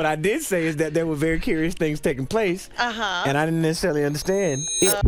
what I did say is that there were very curious things taking place, and I didn't necessarily understand it.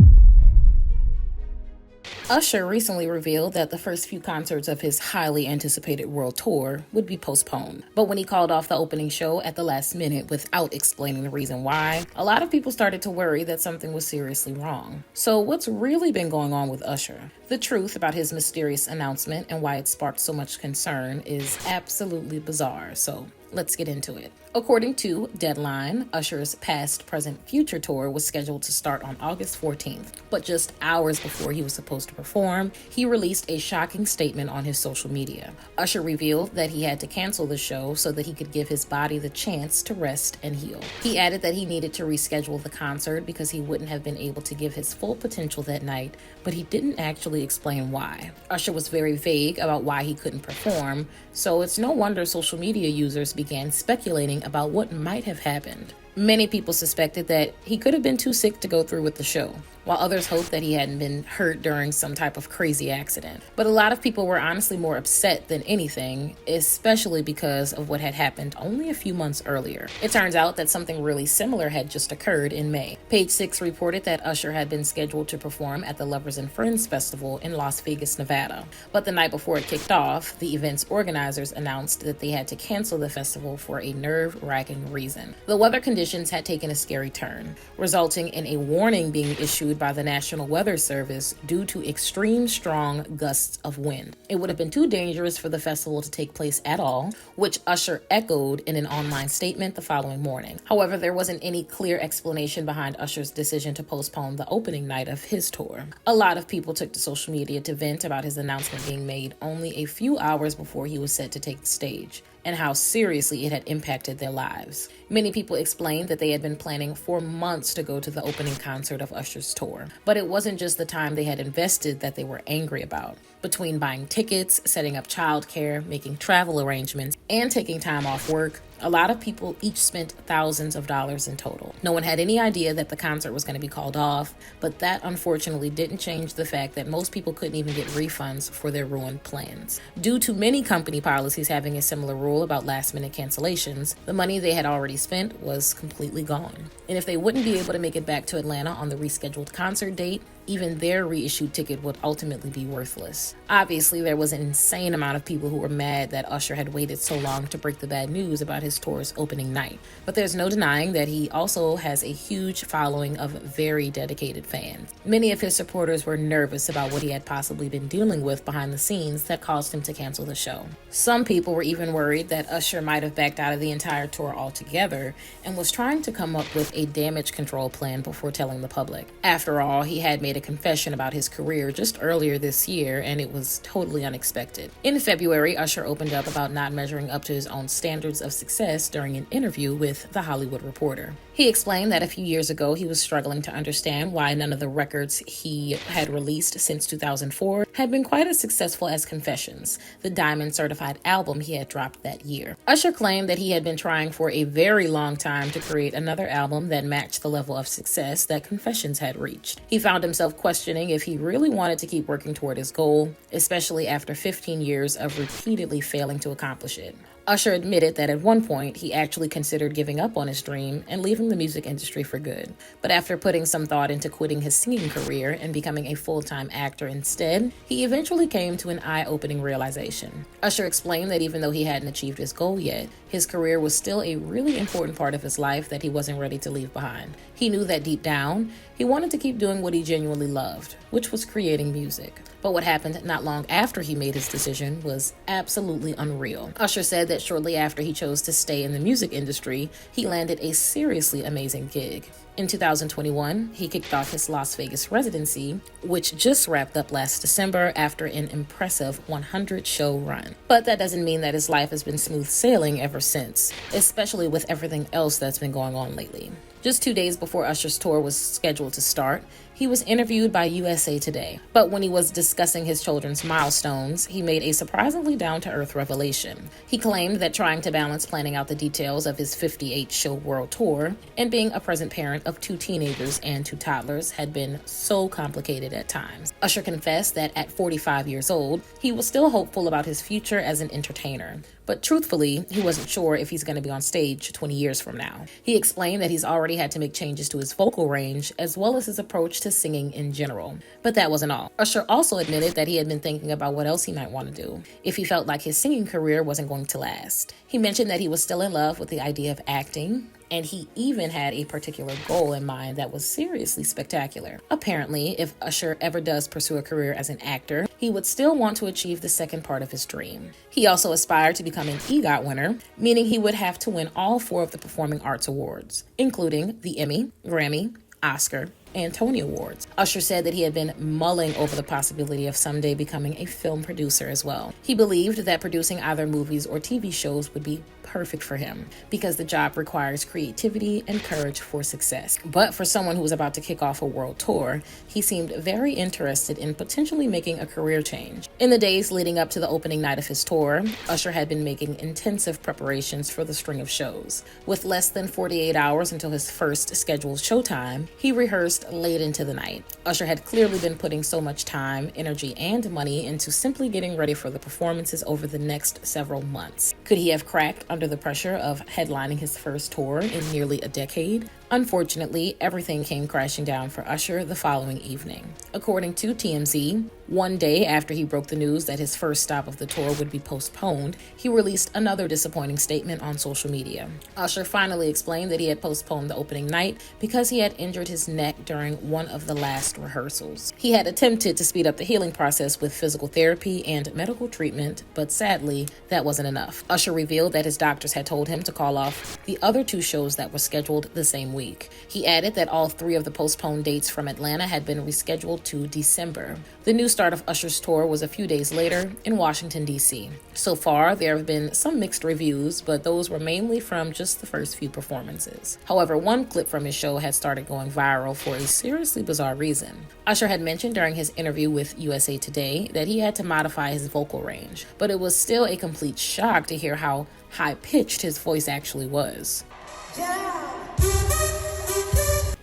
Usher recently revealed that the first few concerts of his highly anticipated world tour would be postponed. But when he called off the opening show at the last minute without explaining the reason why, a lot of people started to worry that something was seriously wrong. So what's really been going on with Usher? The truth about his mysterious announcement and why it sparked so much concern is absolutely bizarre. So let's get into it. According to Deadline, Usher's Past, Present, Future tour was scheduled to start on August 14th, but just hours before he was supposed to perform, he released a shocking statement on his social media. Usher revealed that he had to cancel the show so that he could give his body the chance to rest and heal. He added that he needed to reschedule the concert because he wouldn't have been able to give his full potential that night, but he didn't actually explain why. Usher was very vague about why he couldn't perform, so it's no wonder social media users began speculating about what might have happened. Many people suspected that he could have been too sick to go through with the show, while others hoped that he hadn't been hurt during some type of crazy accident. But a lot of people were honestly more upset than anything, especially because of what had happened only a few months earlier. It turns out that something really similar had just occurred in May. Page 6 reported that Usher had been scheduled to perform at the Lovers and Friends Festival in Las Vegas, Nevada. But the night before it kicked off, the event's organizers announced that they had to cancel the festival for a nerve-wracking reason. The weather conditions had taken a scary turn, resulting in a warning being issued by the National Weather Service due to extreme strong gusts of wind. It would have been too dangerous for the festival to take place at all, which Usher echoed in an online statement the following morning. However, there wasn't any clear explanation behind Usher's decision to postpone the opening night of his tour. A lot of people took to social media to vent about his announcement being made only a few hours before he was set to take the stage, and how seriously it had impacted their lives. Many people explained that they had been planning for months to go to the opening concert of Usher's tour, but it wasn't just the time they had invested that they were angry about. Between buying tickets, setting up childcare, making travel arrangements, and taking time off work, a lot of people each spent thousands of dollars in total. No one had any idea that the concert was going to be called off, but that unfortunately didn't change the fact that most people couldn't even get refunds for their ruined plans. Due to many company policies having a similar rule about last-minute cancellations, the money they had already spent was completely gone. And if they wouldn't be able to make it back to Atlanta on the rescheduled concert date, even their reissued ticket would ultimately be worthless. Obviously, there was an insane amount of people who were mad that Usher had waited so long to break the bad news about his tour's opening night. But there's no denying that he also has a huge following of very dedicated fans. Many of his supporters were nervous about what he had possibly been dealing with behind the scenes that caused him to cancel the show. Some people were even worried that Usher might have backed out of the entire tour altogether and was trying to come up with a damage control plan before telling the public. After all, he had made a confession about his career just earlier this year, and it was totally unexpected. In February, Usher opened up about not measuring up to his own standards of success during an interview with The Hollywood Reporter. He explained that a few years ago he was struggling to understand why none of the records he had released since 2004 had been quite as successful as Confessions, the Diamond certified album he had dropped that year. Usher claimed that he had been trying for a very long time to create another album that matched the level of success that Confessions had reached. He found himself questioning if he really wanted to keep working toward his goal, especially after 15 years of repeatedly failing to accomplish it. Usher admitted that at one point he actually considered giving up on his dream and leaving the music industry for good. But after putting some thought into quitting his singing career and becoming a full-time actor instead, he eventually came to an eye-opening realization. Usher explained that even though he hadn't achieved his goal yet, his career was still a really important part of his life that he wasn't ready to leave behind. He knew that deep down, he wanted to keep doing what he genuinely loved, which was creating music. But what happened not long after he made his decision was absolutely unreal. Usher said that shortly after he chose to stay in the music industry, he landed a seriously amazing gig. In 2021, he kicked off his Las Vegas residency, which just wrapped up last December after an impressive 100-show run. But that doesn't mean that his life has been smooth sailing ever since, especially with everything else that's been going on lately. Just 2 days before Usher's tour was scheduled to start, he was interviewed by USA Today. But when he was discussing his children's milestones, he made a surprisingly down-to-earth revelation. He claimed that trying to balance planning out the details of his 58-show world tour and being a present parent of 2 teenagers and 2 toddlers had been so complicated at times. Usher confessed that at 45 years old, he was still hopeful about his future as an entertainer, but truthfully, he wasn't sure if he's going to be on stage 20 years from now. He explained that he's already had to make changes to his vocal range as well as his approach to singing in general. But that wasn't all. Usher also admitted that he had been thinking about what else he might want to do if he felt like his singing career wasn't going to last. He mentioned that he was still in love with the idea of acting, and he even had a particular goal in mind that was seriously spectacular. Apparently, if Usher ever does pursue a career as an actor, he would still want to achieve the second part of his dream. He also aspired to become an EGOT winner, meaning he would have to win all 4 of the Performing Arts Awards, including the Emmy, Grammy, Oscar, and Tony Awards. Usher said that he had been mulling over the possibility of someday becoming a film producer as well. He believed that producing either movies or TV shows would be perfect for him because the job requires creativity and courage for success. But for someone who was about to kick off a world tour, he seemed very interested in potentially making a career change. In the days leading up to the opening night of his tour, Usher had been making intensive preparations for the string of shows. With less than 48 hours until his first scheduled showtime, he rehearsed late into the night. Usher had clearly been putting so much time, energy, and money into simply getting ready for the performances over the next several months. Could he have cracked under the pressure of headlining his first tour in nearly a decade? Unfortunately, everything came crashing down for Usher the following evening. According to TMZ, one day after he broke the news that his first stop of the tour would be postponed, he released another disappointing statement on social media. Usher finally explained that he had postponed the opening night because he had injured his neck during one of the last rehearsals. He had attempted to speed up the healing process with physical therapy and medical treatment, but sadly, that wasn't enough. Usher revealed that his doctors had told him to call off the other 2 shows that were scheduled the same week. He added that all 3 of the postponed dates from Atlanta had been rescheduled to December. The new start of Usher's tour was a few days later in Washington, D.C. So far, there have been some mixed reviews, but those were mainly from just the first few performances. However, one clip from his show had started going viral for a seriously bizarre reason. Usher had mentioned during his interview with USA Today that he had to modify his vocal range, but it was still a complete shock to hear how high-pitched his voice actually was.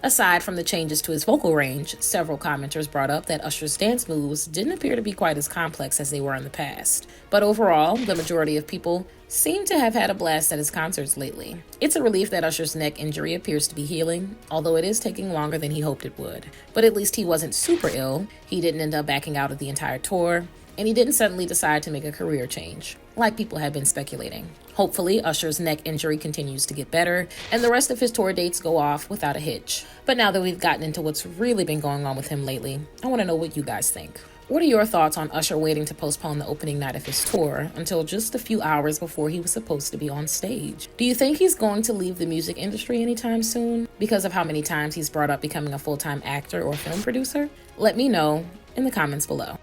Aside from the changes to his vocal range, several commenters brought up that Usher's dance moves didn't appear to be quite as complex as they were in the past. But overall, the majority of people seem to have had a blast at his concerts lately. It's a relief that Usher's neck injury appears to be healing, although it is taking longer than he hoped it would. But at least he wasn't super ill, he didn't end up backing out of the entire tour, and he didn't suddenly decide to make a career change, like people had been speculating. Hopefully, Usher's neck injury continues to get better, and the rest of his tour dates go off without a hitch. But now that we've gotten into what's really been going on with him lately, I want to know what you guys think. What are your thoughts on Usher waiting to postpone the opening night of his tour until just a few hours before he was supposed to be on stage? Do you think he's going to leave the music industry anytime soon because of how many times he's brought up becoming a full-time actor or film producer? Let me know in the comments below.